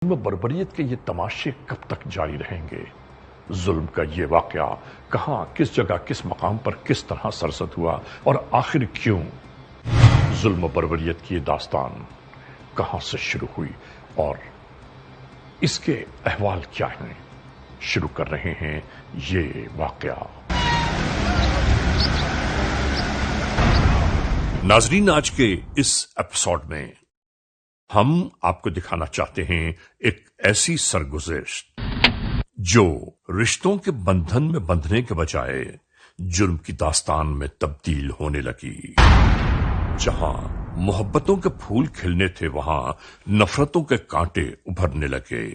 بربریت کے یہ تماشے کب تک جاری رہیں گے؟ ظلم کا یہ واقعہ کہاں، کس جگہ، کس مقام پر کس طرح سرزد ہوا اور آخر کیوں؟ ظلم و بربریت کی یہ داستان کہاں سے شروع ہوئی اور اس کے احوال کیا ہیں؟ شروع کر رہے ہیں یہ واقعہ۔ ناظرین، آج کے اس ایپیسوڈ میں ہم آپ کو دکھانا چاہتے ہیں ایک ایسی سرگزشت جو رشتوں کے بندھن میں بندھنے کے بجائے جرم کی داستان میں تبدیل ہونے لگی۔ جہاں محبتوں کے پھول کھلنے تھے، وہاں نفرتوں کے کانٹے ابھرنے لگے۔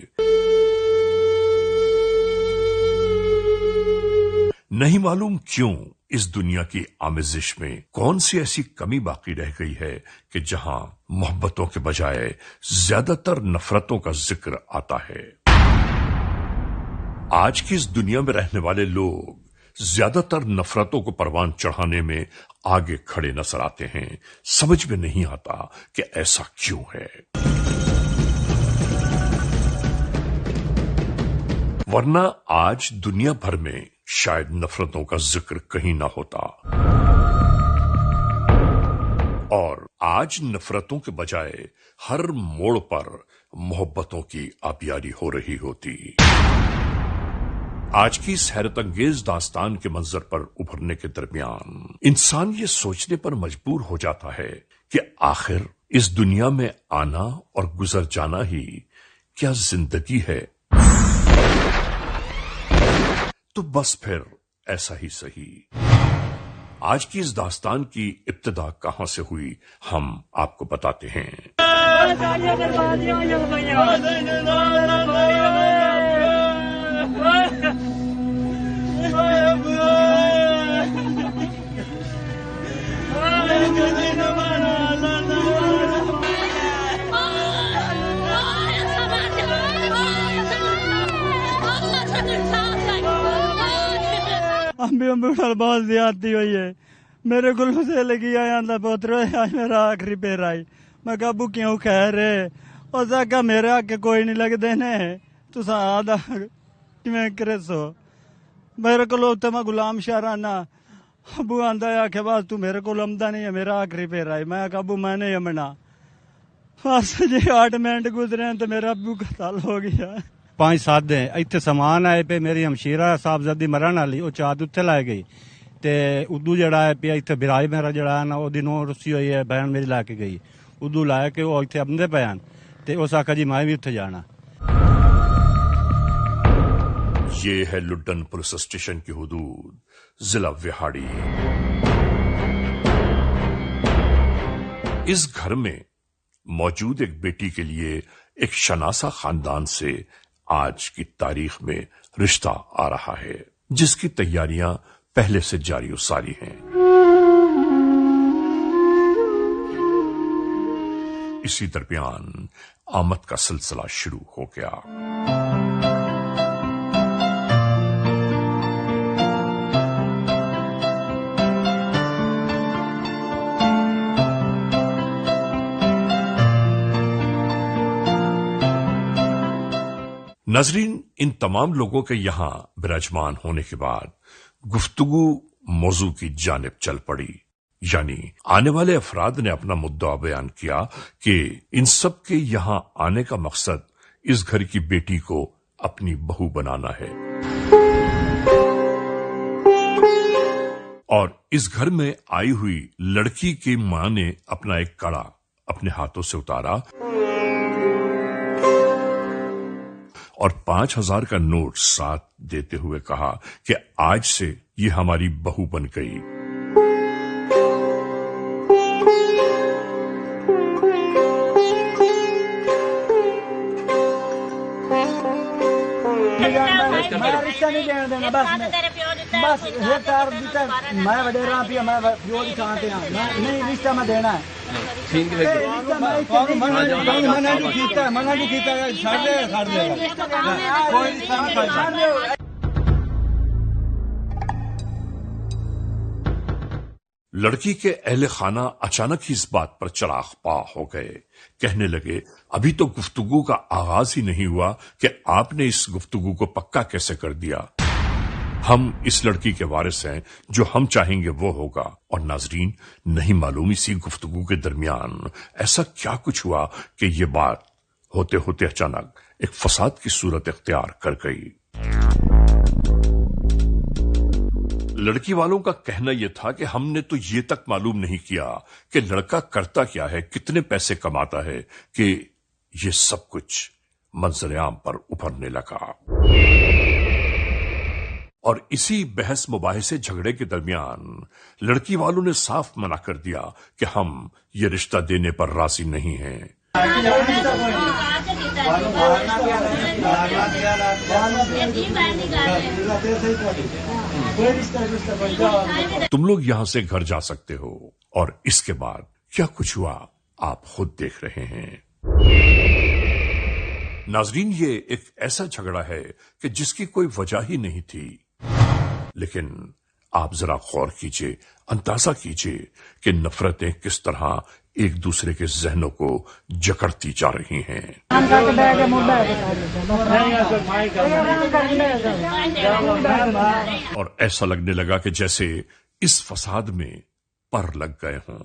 نہیں معلوم کیوں اس دنیا کی آمیزش میں کون سی ایسی کمی باقی رہ گئی ہے کہ جہاں محبتوں کے بجائے زیادہ تر نفرتوں کا ذکر آتا ہے۔ آج کی اس دنیا میں رہنے والے لوگ زیادہ تر نفرتوں کو پروان چڑھانے میں آگے کھڑے نظر آتے ہیں۔ سمجھ میں نہیں آتا کہ ایسا کیوں ہے، ورنہ آج دنیا بھر میں شاید نفرتوں کا ذکر کہیں نہ ہوتا، اور آج نفرتوں کے بجائے ہر موڑ پر محبتوں کی آبیاری ہو رہی ہوتی۔ آج کی اس حیرت انگیز داستان کے منظر پر ابھرنے کے درمیان انسان یہ سوچنے پر مجبور ہو جاتا ہے کہ آخر اس دنیا میں آنا اور گزر جانا ہی کیا زندگی ہے؟ تو بس پھر ایسا ہی صحیح۔ آج کی اس داستان کی ابتدا کہاں سے ہوئی ہم آپ کو بتاتے ہیں۔ بہت زیادتی ہوئی ہے، میرے کو سے لگی آیا پوتر، آج میرا آخری پیر آئی۔ میں کہا ابو کیوں خیر ہے؟ اور کہا میرے آگے کوئی نہیں لگتے نے، تو آدھا میں کرے سو میرے کو اتنے میں غلام شاہرانا ابو آندا ہے آخر بس تو میرے کو لمدا نہیں ہے، میرا آخری پیر آئی۔ میں کہا ابو میں نہیں امنا، بس جی 8 منٹ گزرے ہیں تو میرا ابو قتل ہو گیا۔ 5-7 دن اتنے سامان آئے پہ، میری ہمشیرہ صاحبزادی مرن والی وہ چاد اتنے لائے گئی، تے ادو جڑا ہے پیا اتنے براج میرا جڑا ہے نا وہ دنوں رسی ہوئی ہے، بہن میری لا کے گئی ادو لائے کے وہ اتنے آمدے پے ہیں، تے اس آخا جی میں بھی اتنے جانا۔ یہ ہے لڈن پولیس اسٹیشن کی حدود، ضلع وہاڑی۔ اس گھر میں موجود ایک بیٹی کے لیے ایک شناسا خاندان سے آج کی تاریخ میں رشتہ آ رہا ہے، جس کی تیاریاں پہلے سے جاری و ساری ہیں۔ اسی درمیان آمد کا سلسلہ شروع ہو گیا۔ ناظرین، ان تمام لوگوں کے یہاں براجمان ہونے کے بعد گفتگو موضوع کی جانب چل پڑی، یعنی آنے والے افراد نے اپنا مدعا بیان کیا کہ ان سب کے یہاں آنے کا مقصد اس گھر کی بیٹی کو اپنی بہو بنانا ہے، اور اس گھر میں آئی ہوئی لڑکی کی ماں نے اپنا ایک کڑا اپنے ہاتھوں سے اتارا اور 5000 کا نوٹ ساتھ دیتے ہوئے کہا کہ آج سے یہ ہماری بہو بن گئی۔ میں وڈیرا پیا میں پیو کی تھان تے ہاں، نہیں رشتہ میں دینا ہے۔ لڑکی کے اہل خانہ اچانک ہی اس بات پر چراغ پا ہو گئے. کہنے لگے ابھی تو گفتگو کا آغاز ہی نہیں ہوا کہ آپ نے اس گفتگو کو پکا کیسے کر دیا. ہم اس لڑکی کے وارث ہیں، جو ہم چاہیں گے وہ ہوگا. اور ناظرین، نہیں معلوم اسی گفتگو کے درمیان ایسا کیا کچھ ہوا کہ یہ بات ہوتے ہوتے اچانک ایک فساد کی صورت اختیار کر گئی. لڑکی والوں کا کہنا یہ تھا کہ ہم نے تو یہ تک معلوم نہیں کیا کہ لڑکا کرتا کیا ہے، کتنے پیسے کماتا ہے، کہ یہ سب کچھ منظر عام پر ابھرنے لگا. اور اسی بحث مباحثے جھگڑے کے درمیان لڑکی والوں نے صاف منع کر دیا کہ ہم یہ رشتہ دینے پر راضی نہیں ہیں. تم لوگ یہاں سے گھر جا سکتے ہو. اور اس کے بعد کیا کچھ ہوا آپ خود دیکھ رہے ہیں. ناظرین، یہ ایک ایسا جھگڑا ہے کہ جس کی کوئی وجہ ہی نہیں تھی، لیکن آپ ذرا غور کیجئے، اندازہ کیجئے کہ نفرتیں کس طرح ایک دوسرے کے ذہنوں کو جکڑتی جا رہی ہیں. اور ایسا لگنے لگا کہ جیسے اس فساد میں پر لگ گئے ہوں.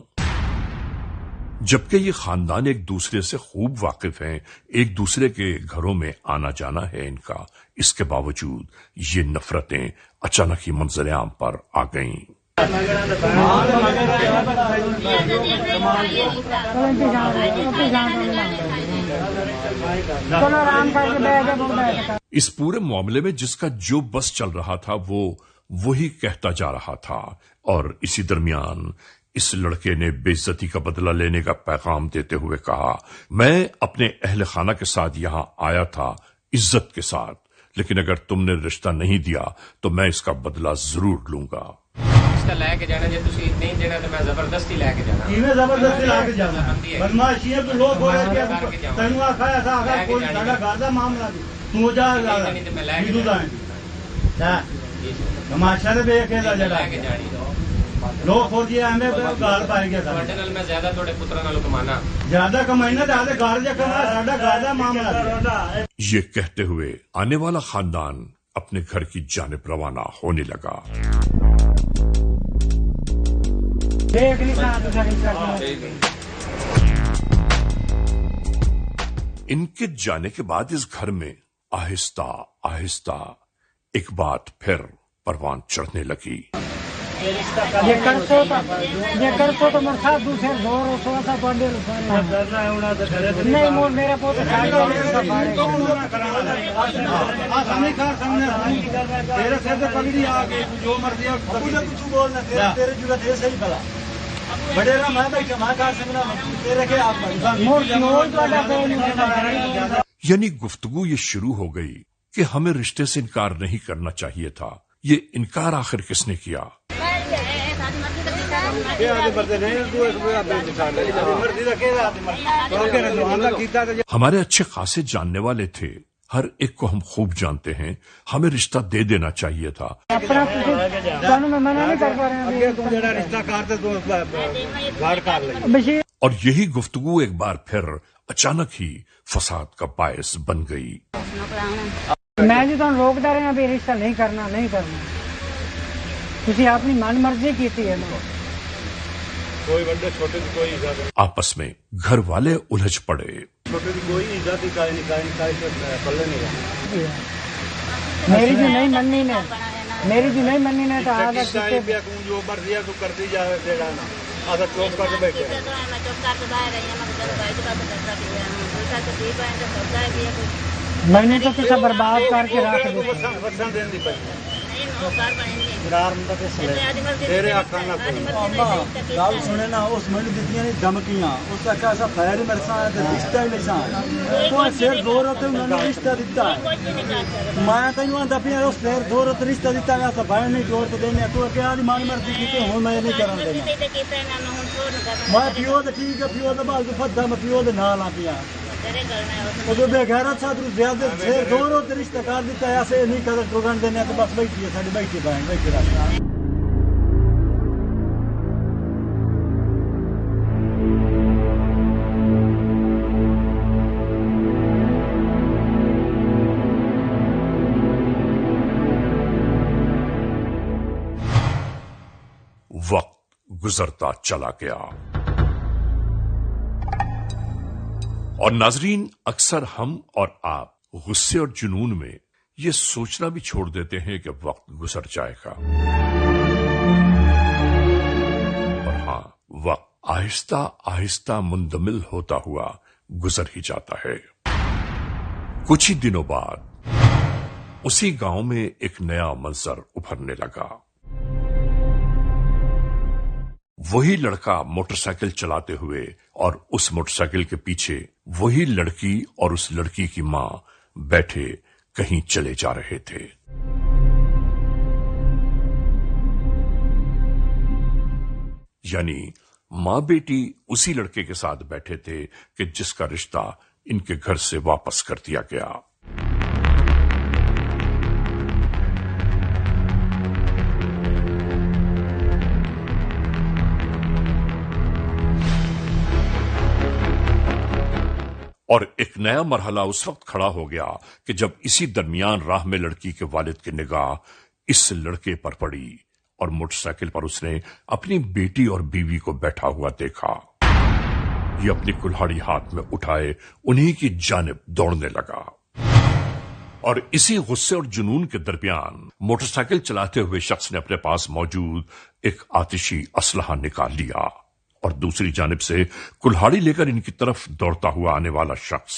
جبکہ یہ خاندان ایک دوسرے سے خوب واقف ہیں، ایک دوسرے کے گھروں میں آنا جانا ہے ان کا، اس کے باوجود یہ نفرتیں اچانک ہی منظر عام پر آ گئیں. اس پورے معاملے میں جس کا جو بس چل رہا تھا وہ وہی کہتا جا رہا تھا. اور اسی درمیان اس لڑکے نے بے عزتی کا بدلہ لینے کا پیغام دیتے ہوئے کہا، میں اپنے اہل خانہ کے ساتھ یہاں آیا تھا عزت کے ساتھ، لیکن اگر تم نے رشتہ نہیں دیا تو میں اس کا بدلہ ضرور لوں گا. لے کے جانا، جی تسی نہیں دینا تو میں زبردستی لے کے جانا. زبردستی لے کے جانا بدماشی ہے. تو لوگ ہو رہے کہ تینوں آخا ایسا اگر کوئی ساڈا گھر دا معاملہ نہیں تو جا تماشا دے ویکھ کے جڑا لوگ ہو جی ایویں گال پائے گیا. تواڈے نال میں زیادہ تواڈے پتراں نال کمانا، زیادہ کمائنا تے آدے گھر جا کما ساڈا گھر دا معاملہ. یہ کہتے ہوئے آنے والا خاندان اپنے گھر کی جانب روانہ ہونے لگا. ان کے جانے کے بعد اس گھر میں آہستہ آہستہ ایک بات پھر پروان چڑھنے لگی. یہ کرسو تو مرسا دوسرے زور ہو سو سا بڑے نہیں مول میرا پوت تیرے سر سے پگڑی آ کے جو مرضی کچھ بولنا تیرے جو دے صحیح بلا بڑے رہا میں بیٹھا میں کہا سکنا تیرے کے آپ یعنی گفتگو یہ شروع ہو گئی کہ ہمیں رشتے سے انکار نہیں کرنا چاہیے تھا. یہ انکار آخر کس نے کیا؟ ہمارے اچھے خاصے جاننے والے تھے، ہر ایک کو ہم خوب جانتے ہیں، ہمیں رشتہ دے دینا چاہیے تھا. اور یہی گفتگو ایک بار پھر اچانک ہی فساد کا باعث بن گئی. میں جی تمہیں روکتا رہا بھی رشتہ نہیں کرنا نہیں کرنا، تسی اپنی من مرضی کیتی ہے. کوئی بندے چھوٹے کوئی آپس میں گھر والے الجھ پڑے. چھوٹے کوئی عزت پلے نہیں. میری جو نہیں مننی نے میری جو نہیں مننی نے تو جو مرضی تو کرتی جائے چوپ کر کے بیٹھے. میں نے تو تصا برباد کر کے رکھ دیا. گل سنے نا اس منٹ دیتی نہیں دھمکیاں، اس کا ایسا خیر ہی میرے ساتھ رشتہ ہی نہیں سان تو سر دو رات انہوں نے رشتہ دیتا ہے. میں تینوں آتا پیا اس سر دو رات رشتہ دیتا ہے ایسا بھائی نہیں جوڑ تو دینے تو کیا مانی مرضی کی ہوں میں نہیں کرن دینا. میں پیو تو ٹھیک ہے پیو تو بال فدا میں پیو تو نہ لا پیا بے غیرت ساتھ زیادہ سر دو رات رشتہ کر دیتا ہے ایسے نہیں کر ٹوگن دینا تو بس بیٹھی ہے ساری بیٹھی بہن بیٹھی رکھنا. گزرتا چلا گیا۔ اور ناظرین، اکثر ہم اور آپ غصے اور جنون میں یہ سوچنا بھی چھوڑ دیتے ہیں کہ وقت گزر جائے گا، اور ہاں، وقت آہستہ آہستہ مندمل ہوتا ہوا گزر ہی جاتا ہے۔ کچھ ہی دنوں بعد اسی گاؤں میں ایک نیا منظر ابھرنے لگا۔ وہی لڑکا موٹر سائیکل چلاتے ہوئے اور اس موٹر سائیکل کے پیچھے وہی لڑکی اور اس لڑکی کی ماں بیٹھے کہیں چلے جا رہے تھے۔ یعنی ماں بیٹی اسی لڑکے کے ساتھ بیٹھے تھے کہ جس کا رشتہ ان کے گھر سے واپس کر دیا گیا۔ اور ایک نیا مرحلہ اس وقت کھڑا ہو گیا کہ جب اسی درمیان راہ میں لڑکی کے والد کی نگاہ اس لڑکے پر پڑی اور موٹر سائیکل پر اس نے اپنی بیٹی اور بیوی کو بیٹھا ہوا دیکھا۔ یہ اپنی کلہاڑی ہاتھ میں اٹھائے انہی کی جانب دوڑنے لگا، اور اسی غصے اور جنون کے درمیان موٹر سائیکل چلاتے ہوئے شخص نے اپنے پاس موجود ایک آتشی اسلحہ نکال لیا، اور دوسری جانب سے کلہاڑی لے کر ان کی طرف دوڑتا ہوا آنے والا شخص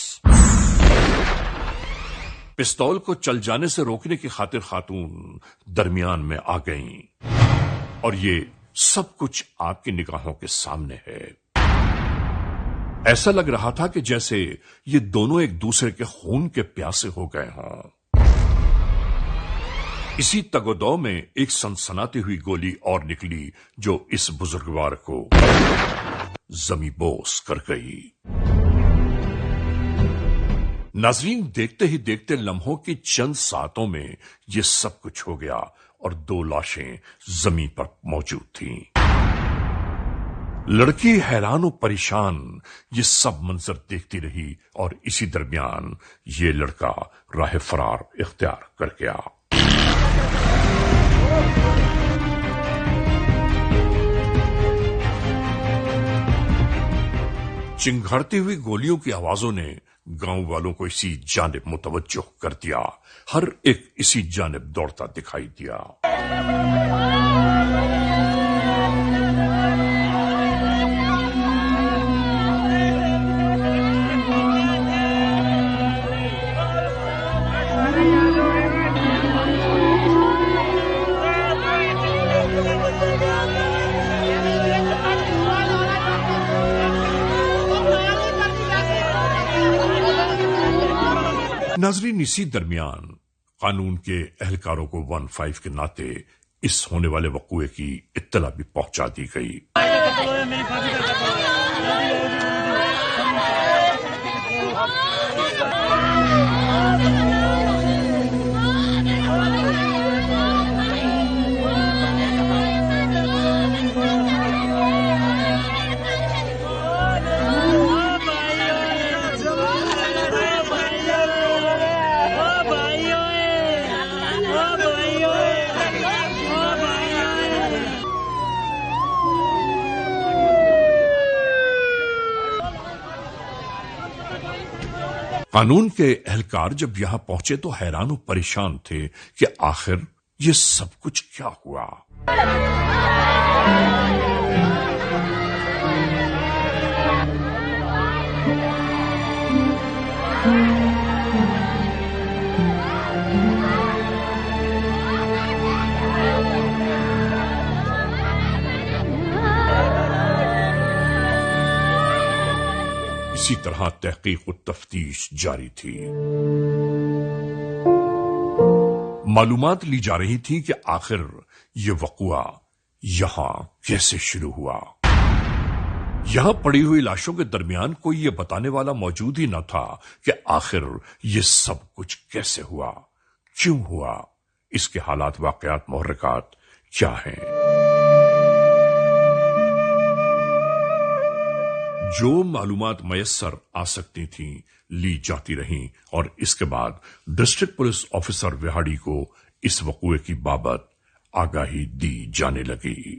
پستول کو چل جانے سے روکنے کی خاطر خاتون درمیان میں آ گئیں، اور یہ سب کچھ آپ کی نگاہوں کے سامنے ہے۔ ایسا لگ رہا تھا کہ جیسے یہ دونوں ایک دوسرے کے خون کے پیاسے ہو گئے ہوں۔ اسی تگ و دو میں ایک سنسناتی ہوئی گولی اور نکلی جو اس بزرگوار کو زمیں بوس کر گئی۔ ناظرین، دیکھتے ہی دیکھتے لمحوں کی چند ساعتوں میں یہ سب کچھ ہو گیا اور دو لاشیں زمین پر موجود تھیں۔ لڑکی حیران و پریشان یہ سب منظر دیکھتی رہی، اور اسی درمیان یہ لڑکا راہ فرار اختیار کر گیا۔ چنگھاڑتی ہوئی گولیوں کی آوازوں نے گاؤں والوں کو اسی جانب متوجہ کر دیا۔ ہر ایک اسی جانب دوڑتا دکھائی دیا۔ ناظرین، اسی درمیان قانون کے اہلکاروں کو 15 کے ناطے اس ہونے والے وقوعے کی اطلاع بھی پہنچا دی گئی۔ قانون کے اہلکار جب یہاں پہنچے تو حیران و پریشان تھے کہ آخر یہ سب کچھ کیا ہوا۔ اسی طرح تحقیق و تفتیش جاری تھی۔ معلومات لی جا رہی تھی کہ آخر یہ وقوعہ یہاں کیسے شروع ہوا۔ یہاں پڑی ہوئی لاشوں کے درمیان کوئی یہ بتانے والا موجود ہی نہ تھا کہ آخر یہ سب کچھ کیسے ہوا، کیوں ہوا، اس کے حالات، واقعات، محرکات کیا ہیں۔ جو معلومات میسر آ سکتی تھیں لی جاتی رہیں، اور اس کے بعد ڈسٹرکٹ پولیس آفیسر وہاڑی کو اس وقوعے کی بابت آگاہی دی جانے لگی۔